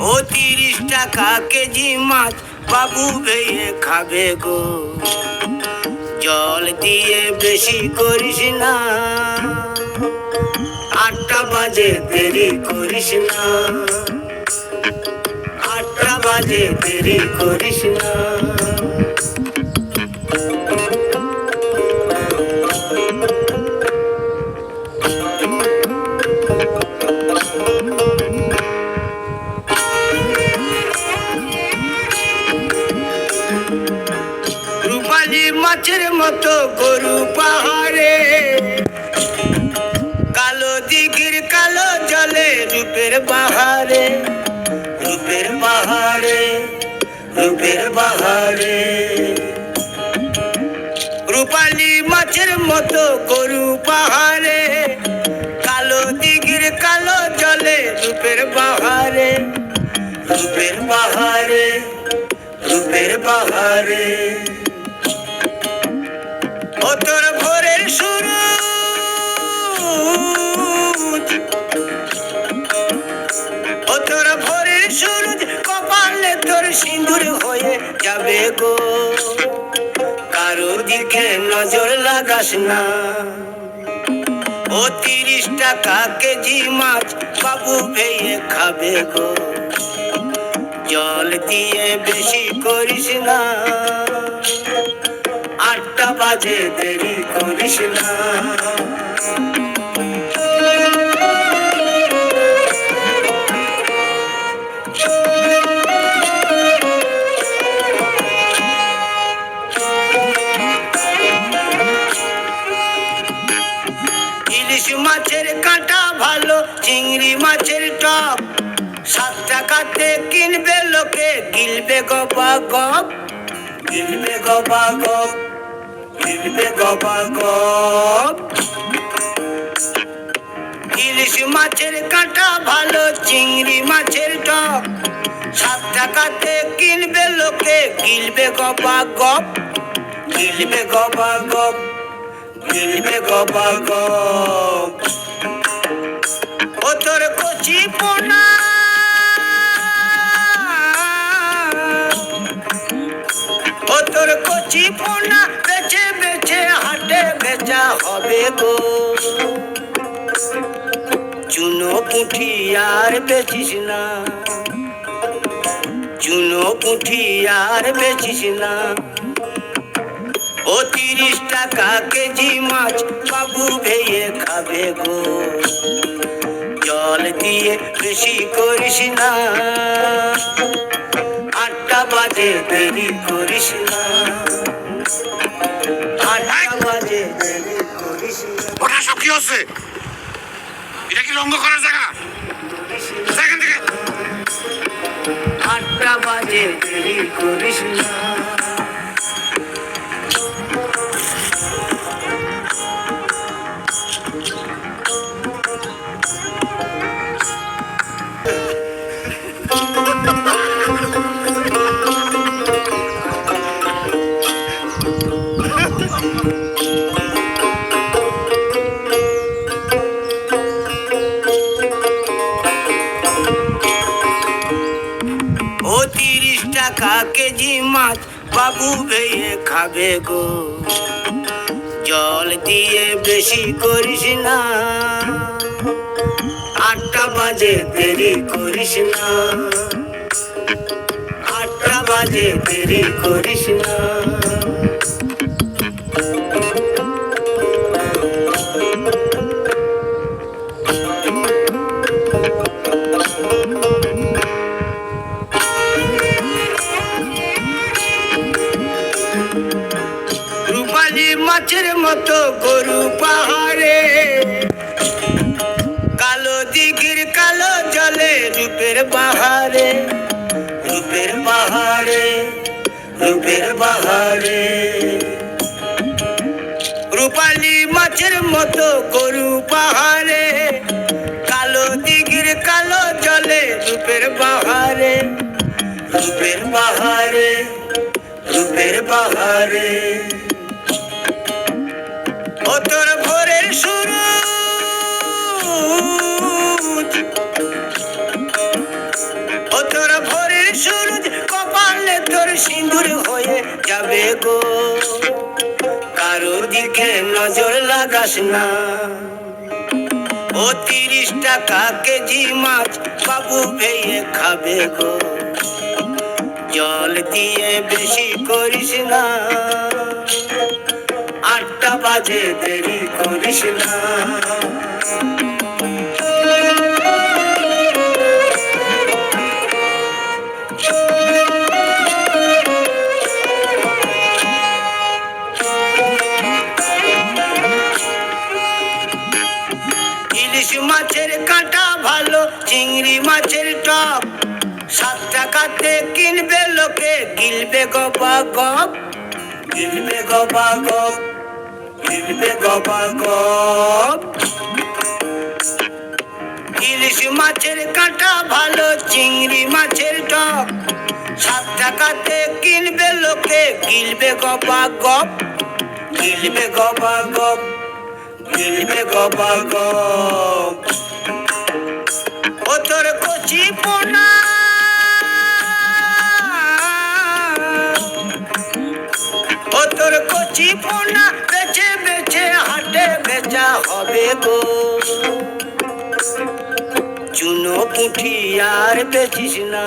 ও ৩০ টাকা কেজি মাছ বাবু ভেয়ে খাবে গো। জল দিয়ে বেশি করিস না, ৮টা বাজে দেরি করিস না, ৮টা বাজে দেরি করিস না। রূপালী মাছের মতো গরু পাহাড়ে, কালো দিঘির কালো জলে রূপের বাহারে, রূপের বাহারে, রূপের বাহারে। রূপালী মাছের মতো গরু পাহাড়ে, কালো দিঘির কালো জলে রূপের বাহারে, রূপের বাহারে, রূপের বাহারে। ও তোর ভোরের শুরু, ও তোর ভোরের শুরু, কপালে তোর সিঁদুর হয়ে যাবে গো। কারো দিকে নজর লাগাস না, ও ৩০ টাকা কেজি মাছ বাবু ভেয়ে খাবে গো। জল দিয়ে বেশি করিস না, ৮টা বাজে দেরি করিস না। ইলিশ মাছের কাঁটা ভালো, চিংড়ি মাছের টক, ৭ টাকাতে কিনবে লোকে, গিলবে গবা গপ, গিলবে গবা গপ, গিলবে গবা গপ। ইলিশ মাছের কাঁটা ভালো, চিংড়ি মাছের টক, ৭ টাকাতে কিনবে লোকে, গিলবে গবা গপ, গিলবে গবা গপ, গিলবে গবা গপ। ও তোর কচি পোনা, ও তোর কচি পোনা বেছে বেছে হাটে বেচা হবে গো। চুনো পুঁঠি আর বেচিস না, চুনো পুঁঠি আর বেচিস না। ও ৩০ টাকা কেজি মাছ বাবু ভেয়ে খাবে গো। জল দিয়ে বেশি করিস না, ৮টা বাজে দেরি করিস না, ৮টা বাজে দেরি করিস না। ওটা সব কি হচ্ছে? এটা কি রঙ্গ করার জায়গা? এখান থেকে ৮টা বাজে দেরি করিস না। ও ৩০ টাকা কেজি মাছ বাবু ভেয়ে খাবে গো। জল দিয়ে বেশি করিস না, ৮টা বাজে দেরি করিস না, ৮টা বাজে দেরি করিস না। রূপালী মাছের মতো গরু পাহাড়ে, কালো দিঘির কালো জলে রূপের বাহারে, রূপের বাহারে, রূপের বাহারে। রূপালী মাছের মতো গরু পাহাড়ে, কালো দিঘির কালো জলে রূপের বাহারে, রূপের বাহারে, রূপের বাহারে। ও তোর ভোরের শুরু, ও তোর ভোরের সূরজ কপালে তোর সিঁদুর হয়ে যাবে গো, কারো দিকে নজর লাগাস না। ও 30 টাকা কেজি মাছ বাবু ভেয়ে খাবে গো, জল দিয়ে বেশি করিস না, 8টা বাজে দেরি করিস না। ইলিশ মাছের কাঁটা ভালো, চিংড়ি মাছের টক, 7 টাকাতে কিনবে লোকে, গিলবে গবা গপ, গিলবে গবা গপ, গিলবে গবা গপ। ইলিশ মাছের কাঁটা ভালো, চিংড়ি মাছের টক, 7 টাকাতে কিনবে লোকে, গিলবে গবা গপ, গিলবে গবা গপ, গিলবে গবা গপ। ও তোর কচি পোনা, ও তোর কচি পোনা বেছে বেছে হাটে বেচা হবে গো, চুনো পুঁঠি আর বেচিস না।